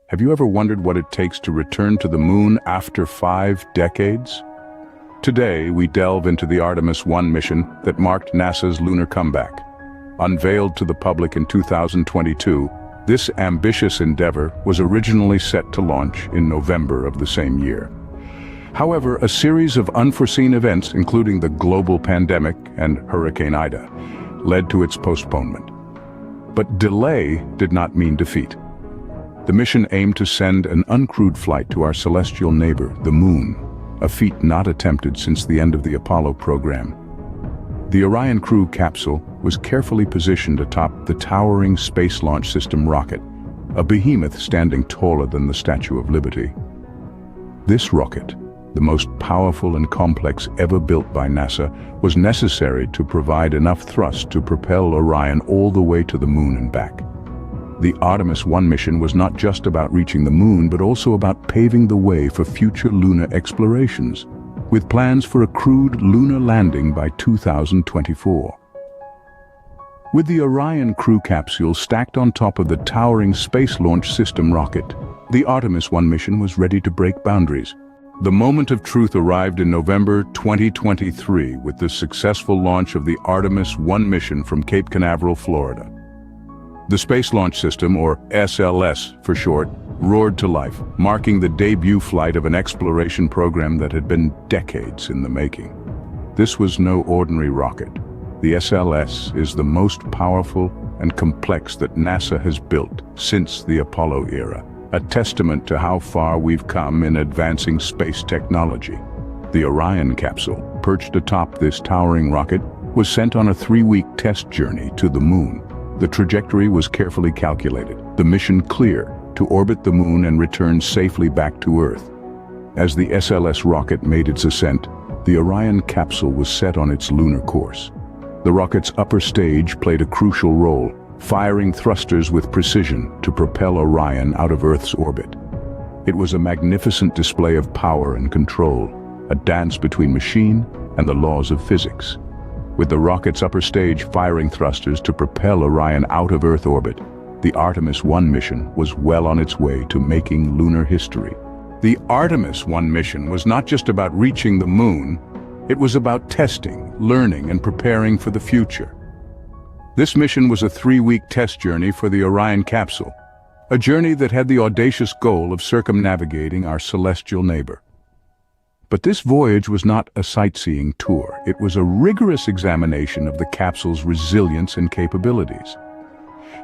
Have you ever wondered what it takes to return to the moon after 5 decades? Today, we delve into the Artemis I mission that marked NASA's lunar comeback. Unveiled to the public in 2022, this ambitious endeavor was originally set to launch in November of the same year. However, a series of unforeseen events, including the global pandemic and Hurricane Ida, led to its postponement. But delay did not mean defeat. The mission aimed to send an uncrewed flight to our celestial neighbor, the Moon, a feat not attempted since the end of the Apollo program. The Orion crew capsule was carefully positioned atop the towering Space Launch System rocket, a behemoth standing taller than the Statue of Liberty. This rocket, the most powerful and complex ever built by NASA, was necessary to provide enough thrust to propel Orion all the way to the Moon and back. The Artemis I mission was not just about reaching the Moon, but also about paving the way for future lunar explorations, with plans for a crewed lunar landing by 2024. With the Orion crew capsule stacked on top of the towering Space Launch System rocket, the Artemis I mission was ready to break boundaries. The moment of truth arrived in November 2023 with the successful launch of the Artemis I mission from Cape Canaveral, Florida. The Space Launch System, or SLS for short, roared to life, marking the debut flight of an exploration program that had been decades in the making. This was no ordinary rocket. The SLS is the most powerful and complex that NASA has built since the Apollo era, a testament to how far we've come in advancing space technology. The Orion capsule, perched atop this towering rocket, was sent on a 3-week test journey to the Moon. The trajectory was carefully calculated, the mission clear to orbit the Moon and return safely back to Earth. As the SLS rocket made its ascent, the Orion capsule was set on its lunar course. The rocket's upper stage played a crucial role, firing thrusters with precision to propel Orion out of Earth's orbit. It was a magnificent display of power and control, a dance between machine and the laws of physics. With the rocket's upper stage firing thrusters to propel Orion out of Earth orbit, the Artemis I mission was well on its way to making lunar history. The Artemis I mission was not just about reaching the Moon, it was about testing, learning, and preparing for the future. This mission was a 3-week test journey for the Orion capsule, a journey that had the audacious goal of circumnavigating our celestial neighbor. But this voyage was not a sightseeing tour. It was a rigorous examination of the capsule's resilience and capabilities.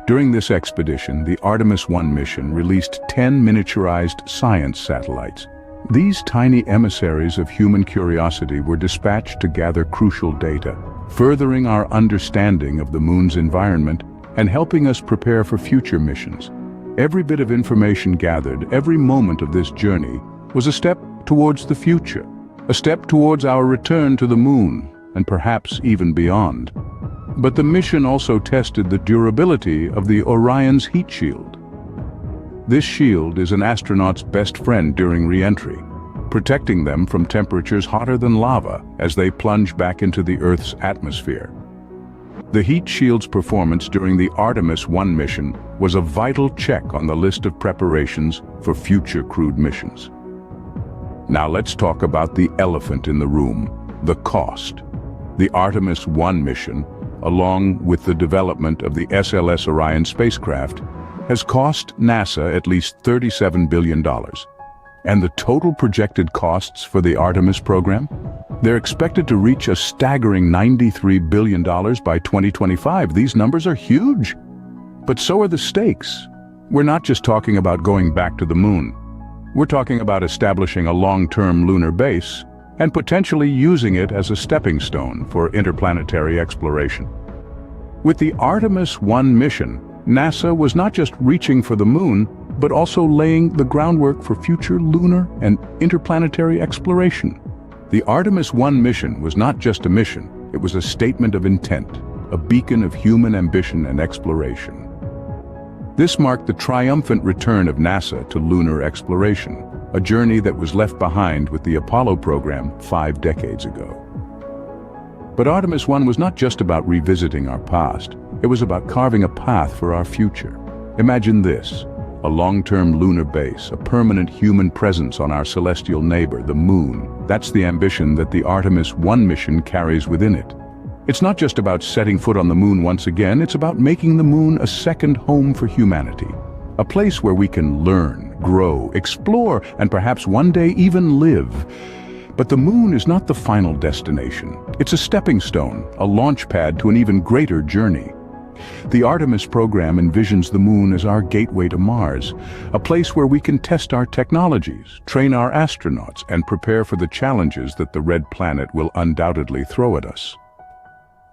During this expedition, the Artemis I mission released 10 miniaturized science satellites. These tiny emissaries of human curiosity were dispatched to gather crucial data, furthering our understanding of the Moon's environment and helping us prepare for future missions. Every bit of information gathered, every moment of this journey, was a step towards the future, a step towards our return to the Moon, and perhaps even beyond. But the mission also tested the durability of the Orion's heat shield. This shield is an astronaut's best friend during re-entry, protecting them from temperatures hotter than lava as they plunge back into the Earth's atmosphere. The heat shield's performance during the Artemis I mission was a vital check on the list of preparations for future crewed missions. Now let's talk about the elephant in the room, the cost. The Artemis I mission, along with the development of the SLS Orion spacecraft, has cost NASA at least $37 billion. And the total projected costs for the Artemis program? They're expected to reach a staggering $93 billion by 2025. These numbers are huge. But so are the stakes. We're not just talking about going back to the Moon. We're talking about establishing a long-term lunar base and potentially using it as a stepping stone for interplanetary exploration. With the Artemis I mission, NASA was not just reaching for the Moon, but also laying the groundwork for future lunar and interplanetary exploration. The Artemis I mission was not just a mission, it was a statement of intent, a beacon of human ambition and exploration. This marked the triumphant return of NASA to lunar exploration, a journey that was left behind with the Apollo program 5 decades ago. But Artemis I was not just about revisiting our past, it was about carving a path for our future. Imagine this, A long-term lunar base, a permanent human presence on our celestial neighbor, the Moon. That's the ambition that the Artemis I mission carries within it. It's not just about setting foot on the Moon once again, it's about making the Moon a second home for humanity. A place where we can learn, grow, explore, and perhaps one day even live. But the Moon is not the final destination. It's a stepping stone, a launch pad to an even greater journey. The Artemis program envisions the Moon as our gateway to Mars, a place where we can test our technologies, train our astronauts, and prepare for the challenges that the red planet will undoubtedly throw at us.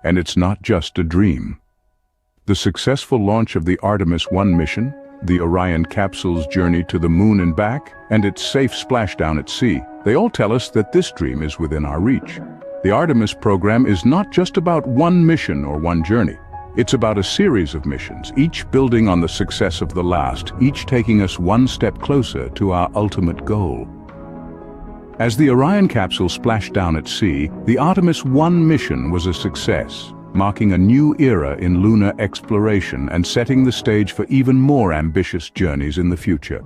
And it's not just a dream. The successful launch of the Artemis I mission, the Orion capsule's journey to the Moon and back, and its safe splashdown at sea, they all tell us that this dream is within our reach. The Artemis program is not just about one mission or one journey. It's about a series of missions, each building on the success of the last, each taking us one step closer to our ultimate goal. As the Orion capsule splashed down at sea, the Artemis I mission was a success, marking a new era in lunar exploration and setting the stage for even more ambitious journeys in the future.